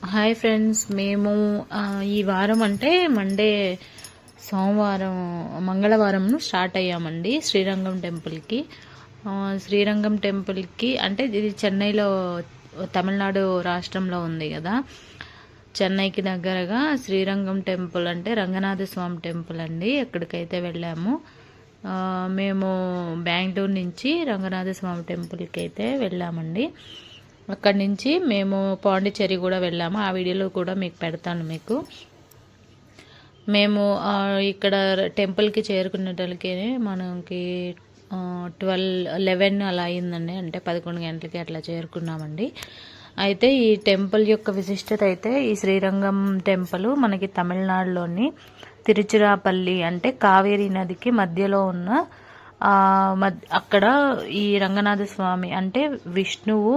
Hi friends, మేము ఈ వారం అంటే మండే, సోమవారం, మంగళవారం స్టార్ట్ అయ్యామండి శ్రీరంగం టెంపుల్కి. శ్రీరంగం టెంపుల్కి అంటే ఇది చెన్నైలో, తమిళనాడు రాష్ట్రంలో ఉంది కదా. చెన్నైకి దగ్గరగా శ్రీరంగం టెంపుల్ అంటే రంగనాథ స్వామి టెంపుల్ అండి. ఎక్కడికైతే వెళ్ళాము. మేము బెంగళూరు నుంచి రంగనాథ స్వామి టెంపుల్కి అయితే వెళ్ళామండి. అక్కడి నుంచి మేము పాండిచ్చేరి కూడా వెళ్ళాము. ఆ వీడియోలో కూడా మీకు పెడతాను. మేము ఇక్కడ టెంపుల్కి చేరుకునేటలకే మనకి 11 అలా అయిందండి. అంటే 11 గంటలకి అట్లా చేరుకున్నామండి. అయితే ఈ టెంపుల్ యొక్క విశిష్టత అయితే, ఈ శ్రీరంగం టెంపుల్ మనకి తమిళనాడులోని తిరుచిరాపల్లి అంటే కావేరీ నదికి మధ్యలో ఉన్న అక్కడ ఈ రంగనాథ స్వామి అంటే విష్ణువు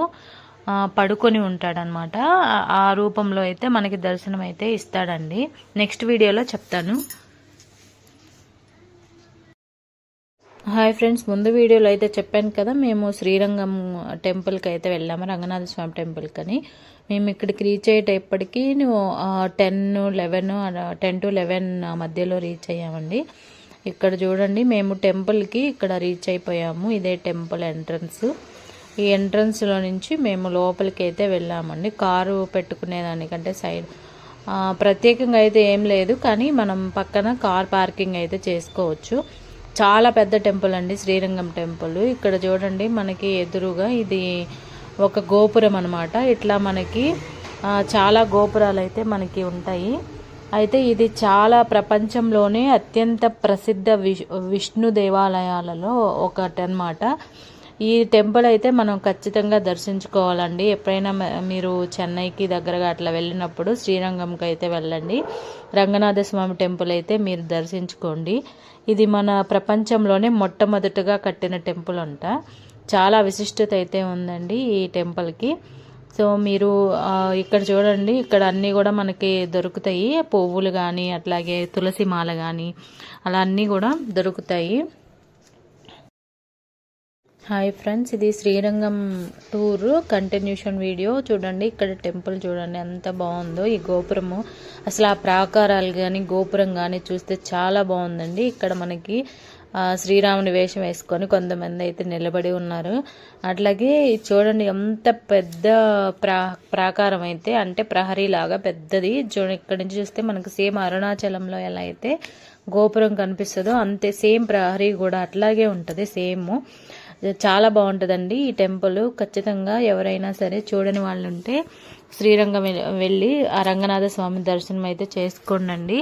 పడుకొని ఉంటాడనమాట. ఆ రూపంలో అయితే మనకి దర్శనం అయితే ఇస్తాడండి. నెక్స్ట్ వీడియోలో చెప్తాను. హాయ్ ఫ్రెండ్స్, ముందు వీడియోలో అయితే చెప్పాను కదా, మేము శ్రీరంగం టెంపుల్కి అయితే వెళ్ళాము, రంగనాథ స్వామి టెంపుల్కి అని. మేము ఇక్కడికి రీచ్ అయ్యేటప్పటికి 10 to 11 మధ్యలో రీచ్ అయ్యామండి. ఇక్కడ చూడండి, మేము టెంపుల్కి ఇక్కడ రీచ్ అయిపోయాము. ఇదే టెంపుల్ ఎంట్రన్స్. ఈ ఎంట్రన్స్లో నుంచి మేము లోపలికి అయితే వెళ్ళామండి. కారు పెట్టుకునేదానికంటే సైడ్ ప్రత్యేకంగా అయితే ఏం లేదు, కానీ మనం పక్కన కార్ పార్కింగ్ అయితే చేసుకోవచ్చు. చాలా పెద్ద టెంపుల్ అండి శ్రీరంగం టెంపుల్. ఇక్కడ చూడండి, మనకి ఎదురుగా ఇది ఒక గోపురం అనమాట. ఇట్లా మనకి చాలా గోపురాలు అయితే మనకి ఉంటాయి. అయితే ఇది చాలా ప్రపంచంలోనే అత్యంత ప్రసిద్ధ విష్ణు దేవాలయాలలో ఒకటి అన్నమాట. ఈ టెంపుల్ అయితే మనం ఖచ్చితంగా దర్శించుకోవాలండి. ఎప్పుడైనా మీరు చెన్నైకి దగ్గరగా అట్లా వెళ్ళినప్పుడు శ్రీరంగంకి అయితే వెళ్ళండి. రంగనాథ స్వామి టెంపుల్ అయితే మీరు దర్శించుకోండి. ఇది మన ప్రపంచంలోనే మొట్టమొదటిగా కట్టిన టెంపుల్ అంట. చాలా విశిష్టత అయితే ఉందండి ఈ టెంపుల్కి. సో మీరు ఇక్కడ చూడండి, ఇక్కడ అన్నీ కూడా మనకి దొరుకుతాయి. పువ్వులు కానీ, అట్లాగే తులసి మాల కానీ, అలా అన్నీ కూడా దొరుకుతాయి. హాయ్ ఫ్రెండ్స్, ఇది శ్రీరంగం టూర్ కంటిన్యూషన్ వీడియో. చూడండి, ఇక్కడ టెంపుల్ చూడండి ఎంత బాగుందో. ఈ గోపురము అసలు ఆ ప్రాకారాలు కానీ, గోపురం కానీ చూస్తే చాలా బాగుందండి. ఇక్కడ మనకి శ్రీరాముని వేషం వేసుకొని కొంతమంది అయితే నిలబడి ఉన్నారు. అట్లాగే చూడండి, ఎంత పెద్ద ప్రాకారం అయితే, అంటే ప్రహరీ లాగా పెద్దది. చూడండి, ఇక్కడ నుంచి చూస్తే మనకి సేమ్ అరుణాచలంలో ఎలా అయితే గోపురం కనిపిస్తుందో అంతే సేమ్ ప్రహరీ కూడా అట్లాగే ఉంటుంది సేమ్. చాలా బాగుంటుందండి ఈ టెంపుల్. ఖచ్చితంగా ఎవరైనా సరే చూడని వాళ్ళు ఉంటే శ్రీరంగం వెళ్ళి ఆ రంగనాథ స్వామి దర్శనం అయితే చేసుకోండి.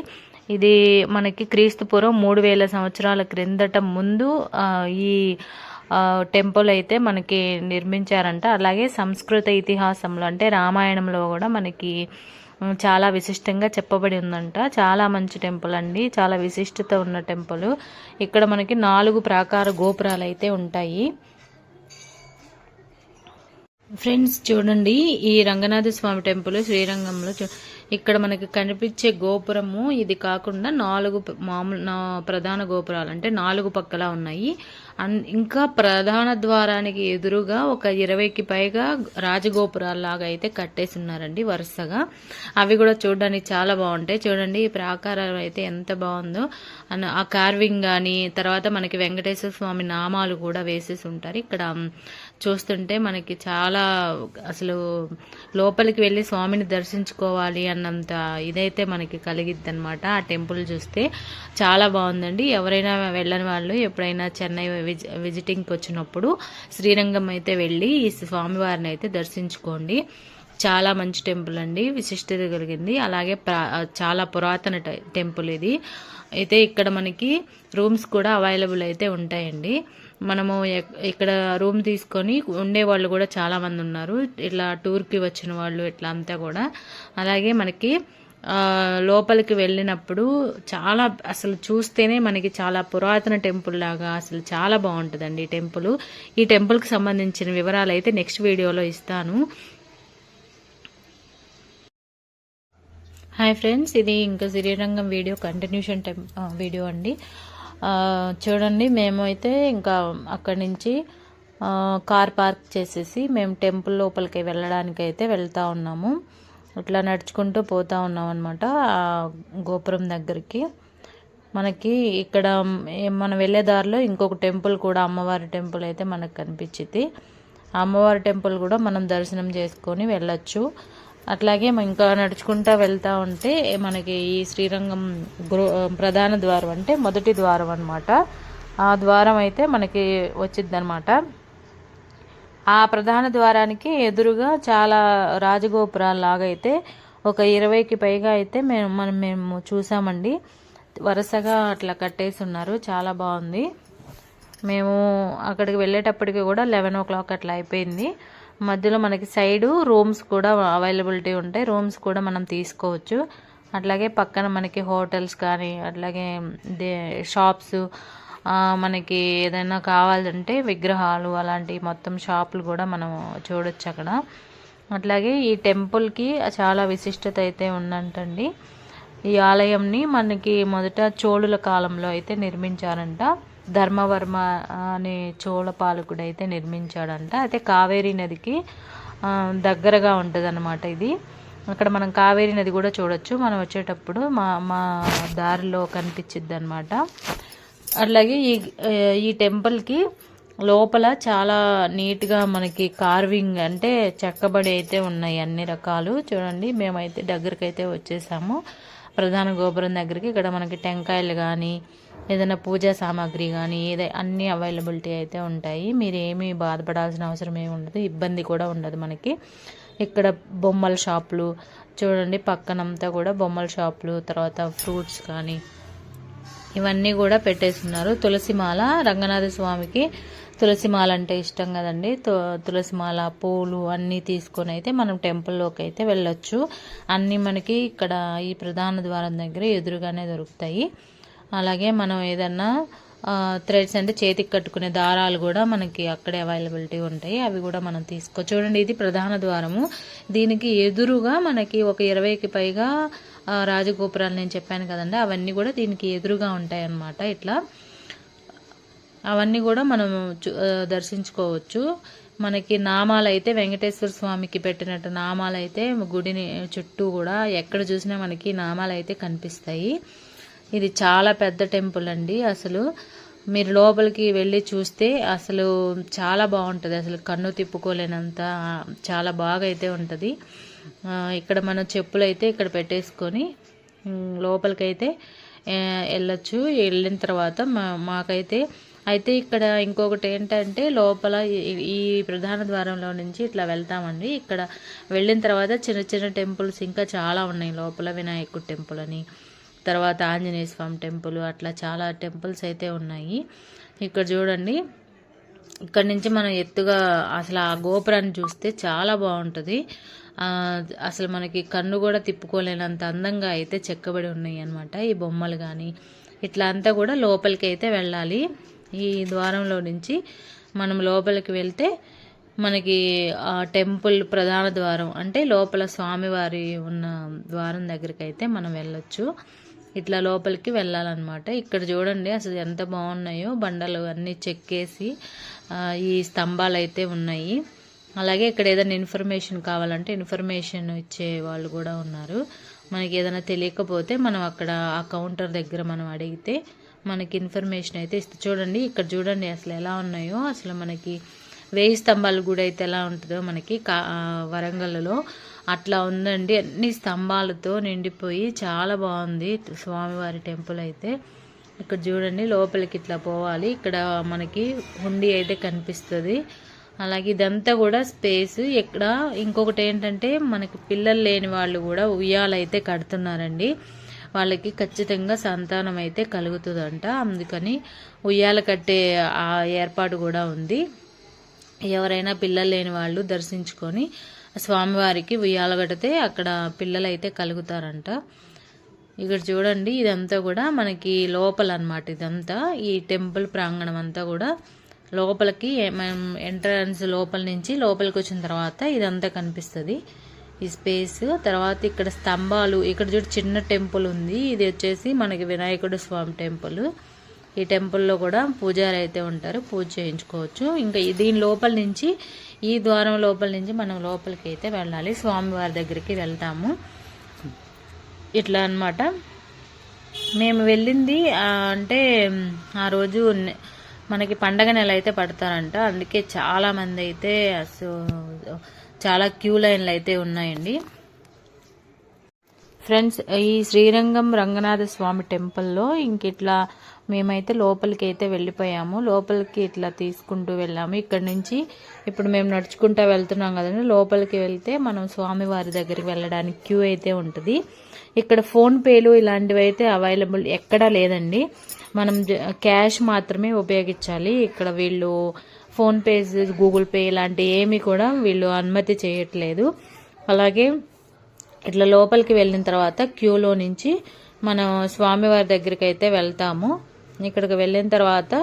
ఇది మనకి క్రీస్తుపూర్వం 3000 సంవత్సరాల క్రిందట ముందు ఈ టెంపుల్ అయితే మనకి నిర్మించారంట. అలాగే సంస్కృత ఇతిహాసంలో అంటే రామాయణంలో కూడా మనకి చాలా విశిష్టంగా చెప్పబడి ఉందంట. చాలా మంచి టెంపుల్ అండి, చాలా విశిష్టత ఉన్న టెంపుల్. ఇక్కడ మనకి 4 ప్రాకార గోపురాలు అయితే ఉంటాయి. ఫ్రెండ్స్ చూడండి, ఈ రంగనాథ స్వామి టెంపుల్ శ్రీరంగంలో ఇక్కడ మనకి కనిపించే గోపురము ఇది కాకుండా 4 ప్రధాన గోపురాలు అంటే 4 పక్కలా ఉన్నాయి. ఇంకా ప్రధాన ద్వారానికి ఎదురుగా ఒక 20కి పైగా రాజగోపురాలు లాగా అయితే కట్టేసి ఉన్నారండి వరుసగా. అవి కూడా చూడడానికి చాలా బాగుంటాయి. చూడండి, ఈ ప్రాకారం అయితే ఎంత బాగుందో. ఆ కార్వింగ్ కానీ, తర్వాత మనకి వెంకటేశ్వర స్వామి నామాలు కూడా వేసేసి ఉంటారు. ఇక్కడ చూస్తుంటే మనకి చాలా అసలు లోపలికి వెళ్ళి స్వామిని దర్శించుకోవాలి అన్నంత ఇదైతే మనకి కలిగిద్ది అనమాట. ఆ టెంపుల్ చూస్తే చాలా బాగుందండి. ఎవరైనా వెళ్ళని వాళ్ళు ఎప్పుడైనా చెన్నై విజిటింగ్కి వచ్చినప్పుడు శ్రీరంగం అయితే వెళ్ళి ఈ స్వామివారిని అయితే దర్శించుకోండి. చాలా మంచి టెంపుల్ అండి, విశిష్టత కలిగింది. అలాగే చాలా పురాతన టెంపుల్ ఇది. అయితే ఇక్కడ మనకి రూమ్స్ కూడా అవైలబుల్ అయితే ఉంటాయండి. మనము ఇక్కడ రూమ్ తీసుకొని ఉండేవాళ్ళు కూడా చాలా మంది ఉన్నారు, ఇట్లా టూర్కి వచ్చిన వాళ్ళు ఇట్లా అంతా కూడా. అలాగే మనకి లోపలికి వెళ్ళినప్పుడు చాలా అసలు చూస్తేనే మనకి చాలా పురాతన టెంపుల్ లాగా అసలు చాలా బాగుంటుందండి ఈ టెంపుల్. ఈ టెంపుల్కి సంబంధించిన వివరాలు అయితే నెక్స్ట్ వీడియోలో ఇస్తాను. హాయ్ ఫ్రెండ్స్, ఇది ఇంకా శ్రీరంగం వీడియో కంటిన్యూషన్ వీడియో అండి. చూడండి, మేము అయితే ఇంకా అక్కడి నుంచి కార్ పార్క్ చేసేసి మేము టెంపుల్ లోపలికి వెళ్ళడానికి అయితే వెళ్తూ ఉన్నాము. అట్లా నడుచుకుంటూ పోతూ ఉన్నాం అనమాట ఆ గోపురం దగ్గరికి. మనకి ఇక్కడ మనం వెళ్ళే దారిలో ఇంకొక టెంపుల్ కూడా, అమ్మవారి టెంపుల్ అయితే మనకు కనిపించింది. అమ్మవారి టెంపుల్ కూడా మనం దర్శనం చేసుకొని వెళ్ళొచ్చు. అట్లాగే ఇంకా నడుచుకుంటూ వెళ్తూ ఉంటే మనకి ఈ శ్రీరంగం ప్రధాన ద్వారం అంటే మొదటి ద్వారం అనమాట. ఆ ద్వారం అయితే మనకి వచ్చింది అనమాట. ఆ ప్రధాన ద్వారానికి ఎదురుగా చాలా రాజగోపురాల్లాగా అయితే ఒక 20కి పైగా అయితే మేము చూసామండి. వరుసగా అట్లా కట్టేసి ఉన్నారు, చాలా బాగుంది. మేము అక్కడికి వెళ్ళేటప్పటికి కూడా 11 o'clock అట్లా అయిపోయింది. మధ్యలో మనకి సైడు రూమ్స్ కూడా అవైలబిలిటీ ఉంటాయి, రూమ్స్ కూడా మనం తీసుకోవచ్చు. అట్లాగే పక్కన మనకి హోటల్స్ కానీ అట్లాగే షాప్స్, మనకి ఏదైనా కావాలంటే విగ్రహాలు అలాంటి మొత్తం షాపులు కూడా మనం చూడొచ్చు అక్కడ. అట్లాగే ఈ టెంపుల్కి చాలా విశిష్టత అయితే ఉందంటండి. ఈ ఆలయంని మనకి మొదట చోళుల కాలంలో అయితే నిర్మించారంట. ధర్మవర్మ అనే చోళ పాలకుడు అయితే నిర్మించాడంట. అయితే కావేరీ నదికి దగ్గరగా ఉంటుంది అన్నమాట ఇది. అక్కడ మనం కావేరీ నది కూడా చూడొచ్చు మనం వచ్చేటప్పుడు, మా దారిలో కనిపించిద్ది అనమాట. అట్లాగే ఈ టెంపుల్కి లోపల చాలా నీట్గా మనకి కార్వింగ్ అంటే చెక్కబడి అయితే ఉన్నాయి అన్ని రకాలు. చూడండి, మేమైతే దగ్గరికి అయితే వచ్చేసాము ప్రధాన గోపురం దగ్గరికి. ఇక్కడ మనకి టెంకాయలు కానీ ఏదైనా పూజా సామాగ్రి కానీ అన్ని అవైలబిలిటీ అయితే ఉంటాయి. మీరు ఏమీ బాధపడాల్సిన అవసరం ఏమి ఉండదు, ఇబ్బంది కూడా ఉండదు మనకి. ఇక్కడ బొమ్మల షాపులు చూడండి, పక్కనంతా కూడా బొమ్మల షాపులు, తర్వాత ఫ్రూట్స్ కానీ ఇవన్నీ కూడా పెట్టేస్తున్నారు. తులసిమాల, రంగనాథ స్వామికి తులసిమాల అంటే ఇష్టం కదండి. తులసిమాల, పూలు అన్నీ తీసుకొని అయితే మనం టెంపుల్లోకి అయితే వెళ్ళొచ్చు. అన్నీ మనకి ఇక్కడ ఈ ప్రధాన ద్వారం దగ్గర ఎదురుగానే దొరుకుతాయి. అలాగే మనం ఏదన్నా థ్రెడ్స్ అంటే చేతికి కట్టుకునే దారాలు కూడా మనకి అక్కడే అవైలబిలిటీ ఉంటాయి, అవి కూడా మనం తీసుకో. చూడండి, ఇది ప్రధాన ద్వారము. దీనికి ఎదురుగా మనకి ఒక 20కి పైగా రాజగోపురాలు నేను చెప్పాను కదండి, అవన్నీ కూడా దీనికి ఎదురుగా ఉంటాయి అన్నమాట. ఇట్లా అవన్నీ కూడా మనం దర్శించుకోవచ్చు. మనకి నామాలు అయితే వెంకటేశ్వర స్వామికి పెట్టినట్టు నామాలు అయితే గుడిని చుట్టూ కూడా ఎక్కడ చూసినా మనకి నామాలు అయితే కనిపిస్తాయి. ఇది చాలా పెద్ద టెంపుల్ అండి. అసలు మీరు లోపలికి వెళ్ళి చూస్తే అసలు చాలా బాగుంటుంది, అసలు కన్ను తిప్పుకోలేనంత చాలా బాగా అయితే ఉంటుంది. ఇక్కడ మనం చెప్పులు అయితే ఇక్కడ పెట్టేసుకొని లోపలికైతే వెళ్ళొచ్చు. వెళ్ళిన తర్వాత మాకైతే ఇక్కడ ఇంకొకటి ఏంటంటే లోపల ఈ ప్రధాన ద్వారంలో నుంచి ఇట్లా వెళ్తామండి. ఇక్కడ వెళ్ళిన తర్వాత చిన్న చిన్న టెంపుల్స్ ఇంకా చాలా ఉన్నాయి లోపల. వినాయకుడు టెంపుల్ అని, తర్వాత ఆంజనేయ స్వామి టెంపుల్, అట్లా చాలా టెంపుల్స్ అయితే ఉన్నాయి. ఇక్కడ చూడండి, ఇక్కడ నుంచి మనం ఎత్తుగా అసలు ఆ గోపురాన్ని చూస్తే చాలా బాగుంటుంది. అసలు మనకి కన్ను కూడా తిప్పుకోలేనంత అందంగా అయితే చెక్కబడి ఉన్నాయి అన్నమాట ఈ బొమ్మలు కానీ. ఇట్లా అంతా కూడా లోపలికి అయితే వెళ్ళాలి. ఈ ద్వారంలో నుంచి మనం లోపలికి వెళ్తే మనకి ఆ టెంపుల్ ప్రధాన ద్వారం అంటే లోపల స్వామివారి ఉన్న ద్వారం దగ్గరికి అయితే మనం వెళ్ళొచ్చు. ఇట్లా లోపలికి వెళ్ళాలన్నమాట. ఇక్కడ చూడండి అసలు ఎంత బాగున్నాయో, బండలు అన్నీ చెక్కేసి ఈ స్తంభాలు అయితే ఉన్నాయి. అలాగే ఇక్కడ ఏదైనా ఇన్ఫర్మేషన్ కావాలంటే ఇన్ఫర్మేషన్ ఇచ్చే వాళ్ళు కూడా ఉన్నారు. మనకి ఏదైనా తెలియకపోతే మనం అక్కడ ఆ కౌంటర్ దగ్గర మనం అడిగితే మనకి ఇన్ఫర్మేషన్ అయితే ఇస్తుంది. చూడండి, ఇక్కడ చూడండి అసలు ఎలా ఉన్నాయో. అసలు మనకి 1000 స్తంభాల గుడి అయితే ఎలా ఉంటుందో మనకి వరంగల్లో అట్లా ఉందండి. అన్ని స్తంభాలతో నిండిపోయి చాలా బాగుంది స్వామివారి టెంపుల్ అయితే. ఇక్కడ చూడండి, లోపలికి ఇట్లా పోవాలి. ఇక్కడ మనకి హుండీ అయితే కనిపిస్తుంది. అలాగే ఇదంతా కూడా స్పేస్. ఇక్కడ ఇంకొకటి ఏంటంటే మనకి పిల్లలు లేని వాళ్ళు కూడా ఉయ్యాలైతే కడుతున్నారండి. వాళ్ళకి ఖచ్చితంగా సంతానం అయితే కలుగుతుందంట. అందుకని ఉయ్యాల కట్టే ఆ ఏర్పాటు కూడా ఉంది. ఎవరైనా పిల్లలు లేని వాళ్ళు దర్శించుకొని స్వామివారికి ఉయ్యాల కడితే అక్కడ పిల్లలు అయితే కలుగుతారంట. ఇక్కడ చూడండి, ఇదంతా కూడా మనకి లోపల అన్నమాట. ఇదంతా ఈ టెంపుల్ ప్రాంగణం అంతా కూడా లోపలికి మనం ఎంట్రన్స్ లోపల నుంచి లోపలికి వచ్చిన తర్వాత ఇదంతా కనిపిస్తుంది ఈ స్పేస్. తర్వాత ఇక్కడ స్తంభాలు, ఇక్కడ చూడు చిన్న టెంపుల్ ఉంది. ఇది వచ్చేసి మనకి వినాయకుడు స్వామి టెంపుల్. ఈ టెంపుల్లో కూడా పూజారి అయితే ఉంటారు, పూజ చేయించుకోవచ్చు. ఇంకా దీని లోపల నుంచి ఈ ద్వారం లోపల నుంచి మనం లోపలికి అయితే వెళ్ళాలి, స్వామివారి దగ్గరికి వెళ్తాము. ఇట్లా అన్నమాట. మేము వెళ్ళింది అంటే ఆ రోజు మనకి పండగ నెల అయితే పడతారంట, అందుకే చాలా మంది అయితే చాలా క్యూ లైన్లు అయితే ఉన్నాయండి. ఫ్రెండ్స్, ఈ శ్రీరంగం రంగనాథ స్వామి టెంపుల్లో ఇట్లా మేమైతే లోపలికి అయితే వెళ్ళిపోయాము. లోపలికి ఇట్లా తీసుకుంటూ వెళ్ళాము. ఇక్కడ నుంచి ఇప్పుడు మేము నడుచుకుంటూ వెళ్తున్నాం కదండి, లోపలికి వెళ్తే మనం స్వామివారి దగ్గరికి వెళ్ళడానికి క్యూ అయితే ఉంటుంది. ఇక్కడ ఫోన్ పేలు ఇలాంటివి అయితే అవైలబుల్ ఎక్కడా లేదండి, మనం క్యాష్ మాత్రమే ఉపయోగించాలి. ఇక్కడ వీళ్ళు ఫోన్ పే, గూగుల్ పే ఇలాంటి ఏమి కూడా వీళ్ళు అనుమతి చేయట్లేదు. అలాగే ఇట్లా లోపలికి వెళ్ళిన తర్వాత క్యూలో నుంచి మనం స్వామివారి దగ్గరికి అయితే వెళ్తాము. ఇక్కడికి వెళ్ళిన తర్వాత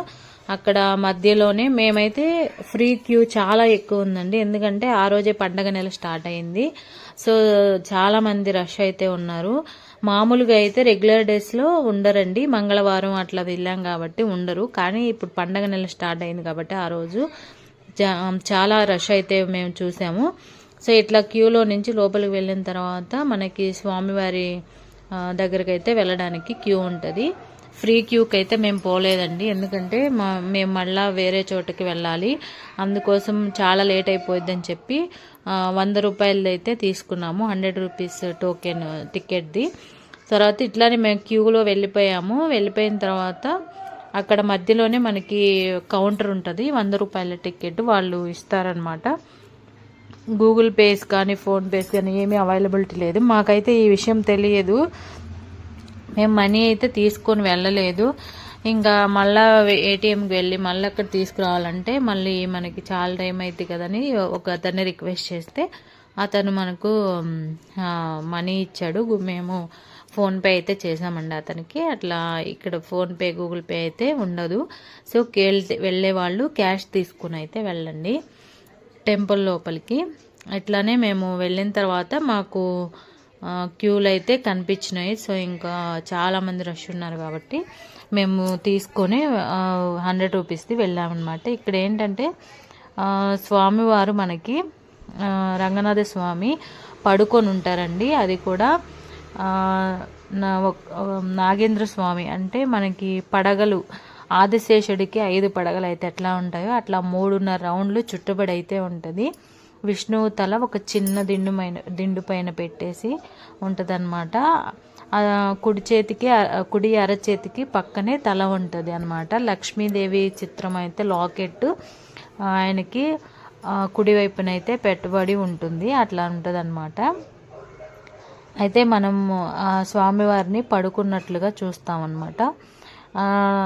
అక్కడ మధ్యలోనే మేమైతే ఫ్రీ క్యూ చాలా ఎక్కువ ఉందండి, ఎందుకంటే ఆ రోజే పండగ నెల స్టార్ట్ అయింది. సో చాలా మంది రష్ అయితే ఉన్నారు. మామూలుగా అయితే రెగ్యులర్ డేస్లో ఉండరండి, మంగళవారం అట్లా వెళ్ళాం కాబట్టి ఉండరు. కానీ ఇప్పుడు పండగ నెల స్టార్ట్ అయింది కాబట్టి ఆ రోజు చాలా రష్ అయితే మేము చూసాము. సో ఇట్లా క్యూలో నుంచి లోపలికి వెళ్ళిన తర్వాత మనకి స్వామివారి దగ్గరికి అయితే వెళ్ళడానికి క్యూ ఉంటుంది. ఫ్రీ క్యూకి అయితే మేము పోలేదండి, ఎందుకంటే మేము మళ్ళీ వేరే చోటకి వెళ్ళాలి, అందుకోసం చాలా లేట్ అయిపోద్దని చెప్పి 100 రూపాయలది అయితే తీసుకున్నాము, 100 రూపీస్ టోకెన్ టికెట్ది. తర్వాత ఇట్లానే మేము క్యూలో వెళ్ళిపోయాము. వెళ్ళిపోయిన తర్వాత అక్కడ మధ్యలోనే మనకి కౌంటర్ ఉంటుంది, 100 రూపాయల టికెట్ వాళ్ళు ఇస్తారనమాట. గూగుల్ పేస్ కానీ ఫోన్ పేస్ కానీ ఏమీ అవైలబిలిటీ లేదు. మాకైతే ఈ విషయం తెలియదు, మేము మనీ అయితే తీసుకొని వెళ్ళలేదు. ఇంకా మళ్ళీ ఏటీఎంకి వెళ్ళి మళ్ళీ అక్కడ తీసుకురావాలంటే మళ్ళీ మనకి చాలా టైం అవుతుంది కదని ఒక అతన్ని రిక్వెస్ట్ చేస్తే అతను మనకు మనీ ఇచ్చాడు. మేము ఫోన్పే అయితే చేసామండి అతనికి. అట్లా ఇక్కడ ఫోన్పే గూగుల్ పే అయితే ఉండదు. సో వెళ్ళే వాళ్ళు క్యాష్ తీసుకుని అయితే వెళ్ళండి టెంపుల్ లోపలికి. ఇట్లానే మేము వెళ్ళిన తర్వాత మాకు క్యూలు అయితే కనిపించినాయి. సో ఇంకా చాలామంది రష్ ఉన్నారు కాబట్టి మేము తీసుకొని 100 రూపీస్ది వెళ్ళామన్నమాట. ఇక్కడ ఏంటంటే స్వామివారు మనకి రంగనాథ స్వామి పడుకొని ఉంటారండి. అది కూడా నాగేంద్ర స్వామి అంటే మనకి పడగలు, ఆదిశేషుడికి 5 పడగలు అయితే ఎట్లా ఉంటాయో అట్లా 3.5 రౌండ్లు చుట్టుబడి అయితే ఉంటుంది. విష్ణువు తల ఒక చిన్న దిండు పైన పెట్టేసి ఉంటుందన్నమాట. కుడి అరచేతికి పక్కనే తల ఉంటుంది అనమాట. లక్ష్మీదేవి చిత్రం అయితే లాకెట్ ఆయనకి కుడివైపునైతే పెట్టుబడి ఉంటుంది, అట్లా ఉంటుంది అనమాట. అయితే మనం స్వామివారిని పడుకున్నట్లుగా చూస్తామన్నమాట.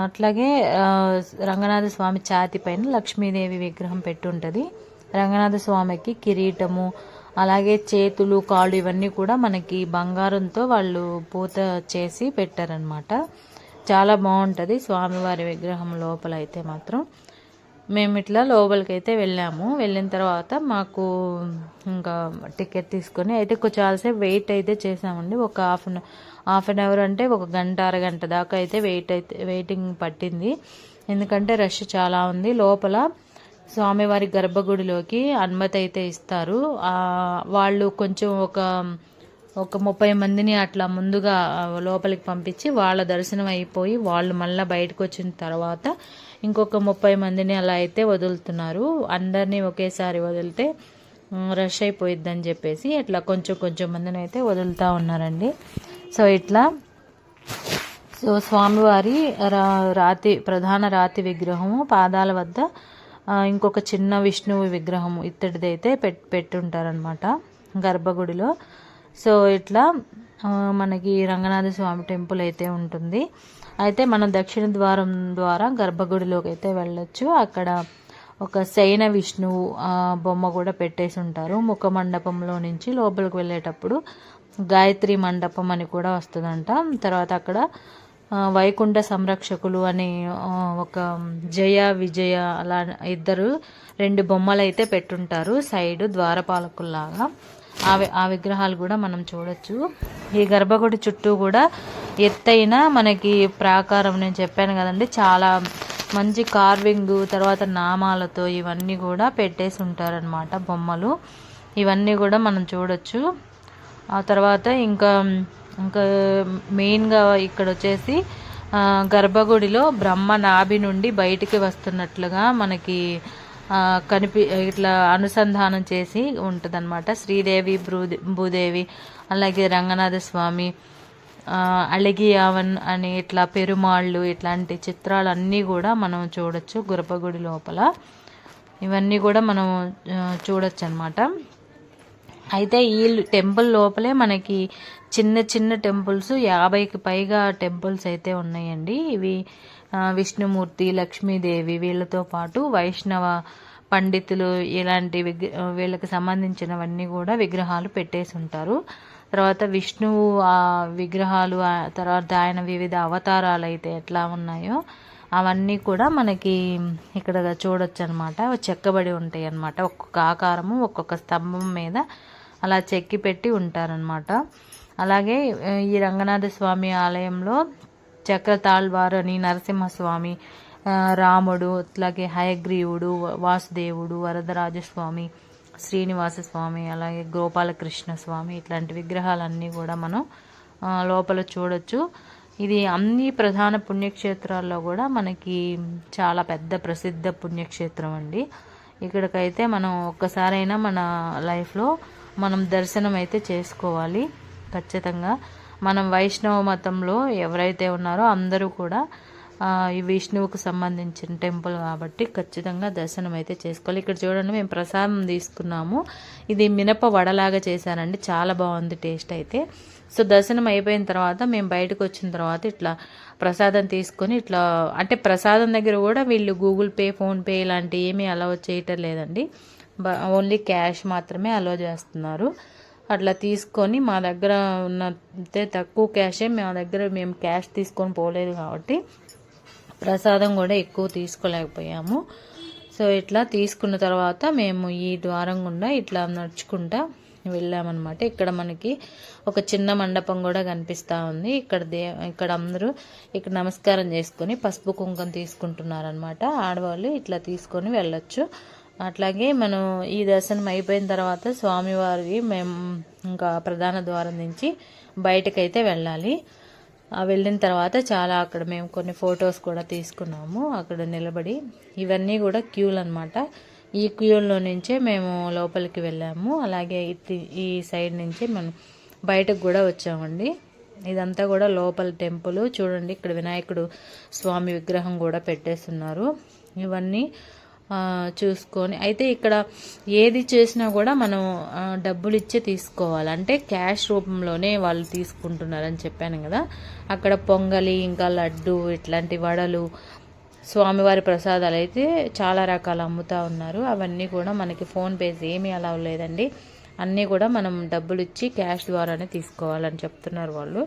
అట్లాగే రంగనాథ స్వామి ఛాతి పైన లక్ష్మీదేవి విగ్రహం పెట్టి ఉంటుంది. రంగనాథ స్వామికి కిరీటము, అలాగే చేతులు, కాళ్ళు ఇవన్నీ కూడా మనకి బంగారంతో వాళ్ళు పూత చేసి పెట్టారనమాట. చాలా బాగుంటుంది స్వామివారి విగ్రహం లోపల అయితే మాత్రం. మేము ఇట్లా లోపలికి అయితే వెళ్ళాము. వెళ్ళిన తర్వాత మాకు ఇంకా టికెట్ తీసుకొని అయితే చాలాసేపు వెయిట్ అయితే చేసామండి. ఒక హాఫ్ అన్ అవర్ అంటే ఒక గంట అరగంట దాకా అయితే వెయిటింగ్ పట్టింది, ఎందుకంటే రష్ చాలా ఉంది. లోపల స్వామివారి గర్భగుడిలోకి అనుమతి అయితే ఇస్తారు. వాళ్ళు కొంచెం ఒక 30 మందిని అట్లా ముందుగా లోపలికి పంపించి వాళ్ళ దర్శనం అయిపోయి వాళ్ళు మళ్ళీ బయటకు వచ్చిన తర్వాత ఇంకొక 30 మందిని అలా అయితే వదులుతున్నారు. అందరినీ ఒకేసారి వదిలితే రష్ అయిపోయిద్దని చెప్పేసి ఇట్లా కొంచెం మందిని అయితే వదులుతూ ఉన్నారండి. సో ఇట్లా స్వామివారి ప్రధాన రాతి విగ్రహము పాదాల వద్ద ఇంకొక చిన్న విష్ణువు విగ్రహము ఇత్తడిదైతే పెట్టుంటారనమాట గర్భగుడిలో. సో ఇట్లా మనకి రంగనాథ స్వామి టెంపుల్ అయితే ఉంటుంది. అయితే మనం దక్షిణ ద్వారం ద్వారా గర్భగుడిలోకి అయితే వెళ్ళొచ్చు. అక్కడ ఒక శయన విష్ణువు బొమ్మ కూడా పెట్టేసి ఉంటారు. ముఖ మండపంలో నుంచి లోపలికి వెళ్ళేటప్పుడు గాయత్రి మండపం అని కూడా వస్తుందంట. తర్వాత అక్కడ వైకుంఠ సంరక్షకులు అని ఒక జయ విజయ అలా 2 బొమ్మలు అయితే పెట్టుంటారు సైడ్ ద్వారపాలకుల్లాగా. ఆ విగ్రహాలు కూడా మనం చూడొచ్చు. ఈ గర్భగుడి చుట్టూ కూడా ఎత్తైన మనకి ప్రాకారం, నేను చెప్పాను కదండి చాలా మంచి కార్వింగ్, తర్వాత నామాలతో ఇవన్నీ కూడా పెట్టేసి ఉంటారనమాట బొమ్మలు. ఇవన్నీ కూడా మనం చూడొచ్చు. ఆ తర్వాత ఇంకా ఇంకా మెయిన్గా ఇక్కడ వచ్చేసి గర్భగుడిలో బ్రహ్మ నాభి నుండి బయటికి వస్తున్నట్లుగా మనకి ఇట్లా అనుసంధానం చేసి ఉంటుందన్నమాట. శ్రీదేవి, భూదేవి, అలాగే రంగనాథ స్వామి, అళగియావన్ అని ఇట్లా పెరుమాళ్ళు, ఇట్లాంటి చిత్రాలన్నీ కూడా మనం చూడొచ్చు గర్భగుడి లోపల. ఇవన్నీ కూడా మనం చూడొచ్చు అనమాట. అయితే ఈ టెంపుల్ లోపలే మనకి చిన్న చిన్న టెంపుల్స్ 50కి పైగా టెంపుల్స్ అయితే ఉన్నాయండి. ఇవి విష్ణుమూర్తి, లక్ష్మీదేవి, వీళ్ళతో పాటు వైష్ణవ పండితులు ఇలాంటి వీళ్ళకి సంబంధించినవన్నీ కూడా విగ్రహాలు పెట్టేసి ఉంటారు. తర్వాత విష్ణువు ఆ విగ్రహాలు, తర్వాత ఆయన వివిధ అవతారాలు అయితే ఎట్లా ఉన్నాయో అవన్నీ కూడా మనకి ఇక్కడ చూడొచ్చు అనమాట. చెక్కబడి ఉంటాయి అన్నమాట. ఒక్కొక్క ఆకారము ఒక్కొక్క స్తంభం మీద అలా చెక్కి పెట్టి ఉంటారనమాట. అలాగే ఈ రంగనాథ స్వామి ఆలయంలో చక్రతాళ్వారు అని, నరసింహస్వామి, రాముడు, అట్లాగే హయగ్రీవుడు, వాసుదేవుడు, వరదరాజస్వామి, శ్రీనివాస స్వామి, అలాగే గోపాలకృష్ణ స్వామి, ఇట్లాంటి విగ్రహాలన్నీ కూడా మనం లోపల చూడొచ్చు. ఇది అన్ని ప్రధాన పుణ్యక్షేత్రాల్లో కూడా మనకి చాలా పెద్ద ప్రసిద్ధ పుణ్యక్షేత్రం అండి. ఇక్కడికైతే మనం ఒక్కసారైనా మన లైఫ్లో మనం దర్శనం అయితే చేసుకోవాలి ఖచ్చితంగా. మనం వైష్ణవ మతంలో ఎవరైతే ఉన్నారో అందరూ కూడా ఈ విష్ణువుకు సంబంధించిన టెంపుల్ కాబట్టి ఖచ్చితంగా దర్శనం అయితే చేసుకోవాలి. ఇక్కడ చూడండి, మేము ప్రసాదం తీసుకున్నాము. ఇది మినప వడలాగా చేశానండి, చాలా బాగుంది టేస్ట్ అయితే. సో దర్శనం అయిపోయిన తర్వాత మేము బయటకు వచ్చిన తర్వాత ఇట్లా ప్రసాదం తీసుకొని ఇట్లా, అంటే ప్రసాదం దగ్గర కూడా వీళ్ళు గూగుల్ పే, ఫోన్పే ఇలాంటివి ఏమీ అలౌ చేయటం లేదండి. ఓన్లీ క్యాష్ మాత్రమే అలౌ చేస్తున్నారు. అట్లా తీసుకొని మా దగ్గర ఉన్నంతే తక్కువ క్యాషే, మా దగ్గర మేము క్యాష్ తీసుకొని పోలేదు కాబట్టి ప్రసాదం కూడా ఎక్కువ తీసుకోలేకపోయాము. సో ఇట్లా తీసుకున్న తర్వాత మేము ఈ ద్వారం గుండా ఇట్లా నడుచుకుంటా వెళ్ళామన్నమాట. ఇక్కడ మనకి ఒక చిన్న మండపం కూడా కనిపిస్తూ ఉంది. ఇక్కడ అందరూ ఇక్కడ నమస్కారం చేసుకొని పసుపు కుంకుమ తీసుకుంటున్నారనమాట. ఆడవాళ్ళు ఇట్లా తీసుకొని వెళ్ళొచ్చు. అట్లాగే మనం ఈ దర్శనం అయిపోయిన తర్వాత స్వామివారి మేము ఇంకా ప్రధాన ద్వారం నుంచి బయటకైతే వెళ్ళాలి. వెళ్ళిన తర్వాత చాలా అక్కడ మేము కొన్ని ఫొటోస్ కూడా తీసుకున్నాము అక్కడ నిలబడి. ఇవన్నీ కూడా క్యూలు అనమాట. ఈ క్యూల్లో నుంచే మేము లోపలికి వెళ్ళాము. అలాగే ఈ సైడ్ నుంచి మనం బయటకు కూడా వచ్చామండి. ఇదంతా కూడా లోపల టెంపుల్. చూడండి, ఇక్కడ వినాయకుడు స్వామి విగ్రహం కూడా పెట్టేస్తున్నారు. ఇవన్నీ చూసుకొని అయితే ఇక్కడ ఏది చేసినా కూడా మనం డబ్బులు ఇచ్చే తీసుకోవాలి. అంటే క్యాష్ రూపంలోనే వాళ్ళు తీసుకుంటున్నారని చెప్పాను కదా. అక్కడ పొంగలి, ఇంకా లడ్డు, ఇట్లాంటి వడలు, స్వామివారి ప్రసాదాలు అయితే చాలా రకాలు అమ్ముతూ ఉన్నారు. అవన్నీ కూడా మనకి ఫోన్పేస్ ఏమీ అలా లేదండి. అన్నీ కూడా మనం డబ్బులు ఇచ్చి క్యాష్ ద్వారానే తీసుకోవాలని చెప్తున్నారు వాళ్ళు.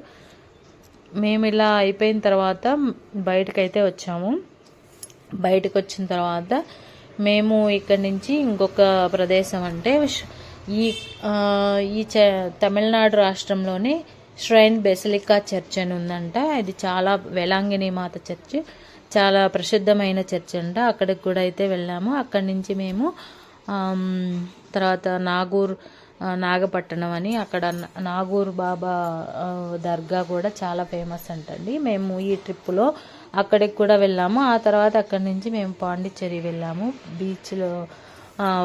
మేము ఇలా అయిపోయిన తర్వాత బయటకైతే వచ్చాము. బయటకు వచ్చిన తర్వాత మేము ఇక్కడి నుంచి ఇంకొక ప్రదేశం, అంటే ఈ తమిళనాడు రాష్ట్రంలోని శ్రైన్ బెసిలికా చర్చ్ అని ఉందంట. ఇది చాలా వేలాంగిణి మాత చర్చ్, చాలా ప్రసిద్ధమైన చర్చ్ అంట. అక్కడికి కూడా అయితే వెళ్ళాము. అక్కడి నుంచి మేము తర్వాత నాగపట్టణం అని, అక్కడ నాగూర్ బాబా దర్గా కూడా చాలా ఫేమస్ అంటండి. మేము ఈ ట్రిప్పులో అక్కడికి కూడా వెళ్ళాము. ఆ తర్వాత అక్కడి నుంచి మేము పాండిచ్చేరి వెళ్ళాము. బీచ్లో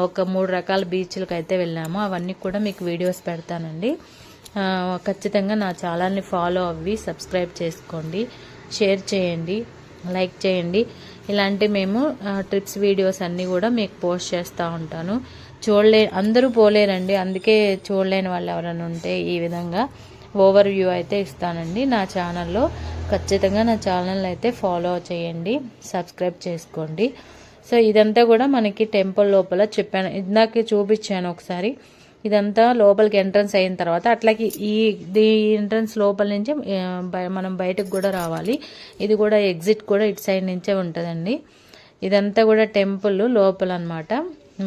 ఒక 3 రకాల బీచ్లకు అయితే వెళ్ళాము. అవన్నీ కూడా మీకు వీడియోస్ పెడతానండి. ఖచ్చితంగా నా ఛానల్ని ఫాలో అవ్వి సబ్స్క్రైబ్ చేసుకోండి, షేర్ చేయండి, లైక్ చేయండి. ఇలాంటి మేము ట్రిప్స్ వీడియోస్ అన్నీ కూడా మీకు పోస్ట్ చేస్తూ ఉంటాను. అందరూ పోలేరండి, అందుకే చూడలేని వాళ్ళు ఎవరైనా ఉంటే ఈ విధంగా ఓవర్ వ్యూ అయితే ఇస్తానండి నా ఛానల్లో. ఖచ్చితంగా నా ఛానల్ అయితే ఫాలో చేయండి, సబ్స్క్రైబ్ చేసుకోండి. సో ఇదంతా కూడా మనకి టెంపుల్ లోపల చెప్పాను, ఇందాకే చూపించాను ఒకసారి. ఇదంతా లోపలికి ఎంట్రన్స్ అయిన తర్వాత అట్లాగే ఈ ఎంట్రన్స్ లోపల నుంచి మనం బయటకు కూడా రావాలి. ఇది కూడా ఎగ్జిట్ కూడా ఇటు సైడ్ నుంచే ఉంటుందండి. ఇదంతా కూడా టెంపుల్ లోపల అన్నమాట.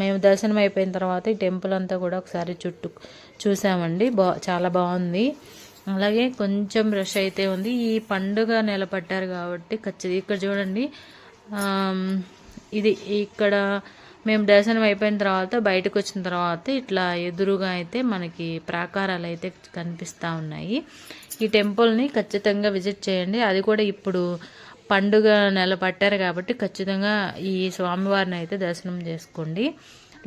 మేము దర్శనం అయిపోయిన తర్వాత ఈ టెంపుల్ అంతా కూడా ఒకసారి చుట్టూ చూసామండి. చాలా బాగుంది. అలాగే కొంచెం రష్ అయితే ఉంది. ఈ పండుగ నెల పట్టారు కాబట్టి ఖచ్చితంగా ఇక్కడ చూడండి, ఇది ఇక్కడ మేము దర్శనం అయిపోయిన తర్వాత బయటకు వచ్చిన తర్వాత ఇట్లా ఎదురుగా అయితే మనకి ప్రాకారాలు అయితే కనిపిస్తూ ఉన్నాయి. ఈ టెంపుల్ని ఖచ్చితంగా విజిట్ చేయండి. అది కూడా ఇప్పుడు పండుగ నెల పట్టారు కాబట్టి ఖచ్చితంగా ఈ స్వామివారిని అయితే దర్శనం చేసుకోండి.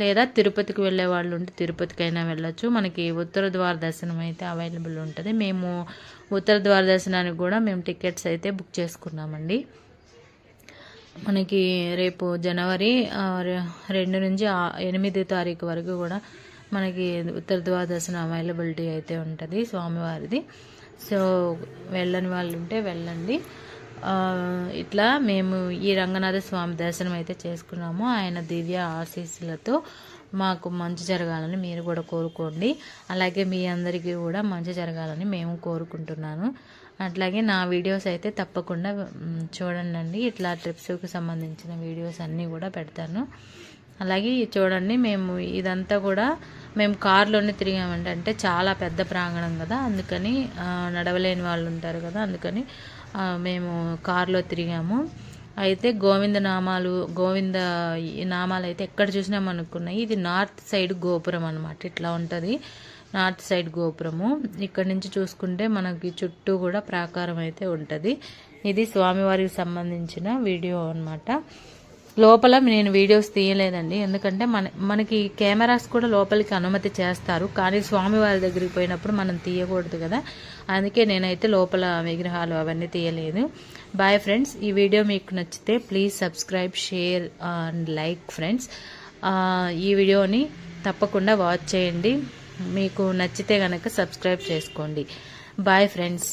లేదా తిరుపతికి వెళ్ళే వాళ్ళు ఉంటే తిరుపతికైనా వెళ్ళొచ్చు. మనకి ఉత్తర ద్వార దర్శనం అయితే అవైలబుల్ ఉంటుంది. మేము ఉత్తర ద్వార దర్శనానికి కూడా మేము టికెట్స్ అయితే బుక్ చేసుకున్నామండి. మనకి రేపు జనవరి 2 నుంచి 8 తారీఖు వరకు కూడా మనకి ఉత్తర ద్వార దర్శనం అవైలబిలిటీ అయితే ఉంటుంది స్వామివారిది. సో వెళ్ళని వాళ్ళు ఉంటే వెళ్ళండి. ఇట్లా మేము ఈ రంగనాథ స్వామి దర్శనం అయితే చేసుకున్నాము. ఆయన దివ్య ఆశీస్సులతో మాకు మంచి జరగాలని మీరు కూడా కోరుకోండి. అలాగే మీ అందరికీ కూడా మంచి జరగాలని మేము కోరుకుంటున్నాను. అట్లాగే నా వీడియోస్ అయితే తప్పకుండా చూడండి. ఇట్లా ట్రిప్స్కి సంబంధించిన వీడియోస్ అన్నీ కూడా పెడతాను. అలాగే చూడండి, మేము ఇదంతా కూడా మేము కారులోనే తిరిగామండి. అంటే చాలా పెద్ద ప్రాంగణం కదా, అందుకని నడవలేని వాళ్ళు ఉంటారు కదా, అందుకని మేము కారులో తిరిగాము. అయితే గోవింద నామాలు అయితే ఎక్కడ చూసినా అనుకున్నాయి. ఇది నార్త్ సైడ్ గోపురం అనమాట. ఇట్లా ఉంటుంది నార్త్ సైడ్ గోపురము. ఇక్కడ నుంచి చూసుకుంటే మనకి చుట్టూ కూడా ప్రాకారం అయితే ఉంటుంది. ఇది స్వామివారికి సంబంధించిన వీడియో అనమాట. లోపల నేను వీడియోస్ తీయలేదండి, ఎందుకంటే మనకి కెమెరాస్ కూడా లోపలికి అనుమతి చేస్తారు, కానీ స్వామివారి దగ్గరికి పోయినప్పుడు మనం తీయకూడదు కదా, అందుకే నేనైతే లోపల విగ్రహాలు అవన్నీ తీయలేదు. Bye friends. ఈ వీడియో మీకు నచ్చితే please subscribe, share and like friends. ఈ వీడియోని తప్పకుండా వాచ్ చేయండి. మీకు నచ్చితే కనుక సబ్స్క్రైబ్ చేసుకోండి. Bye friends.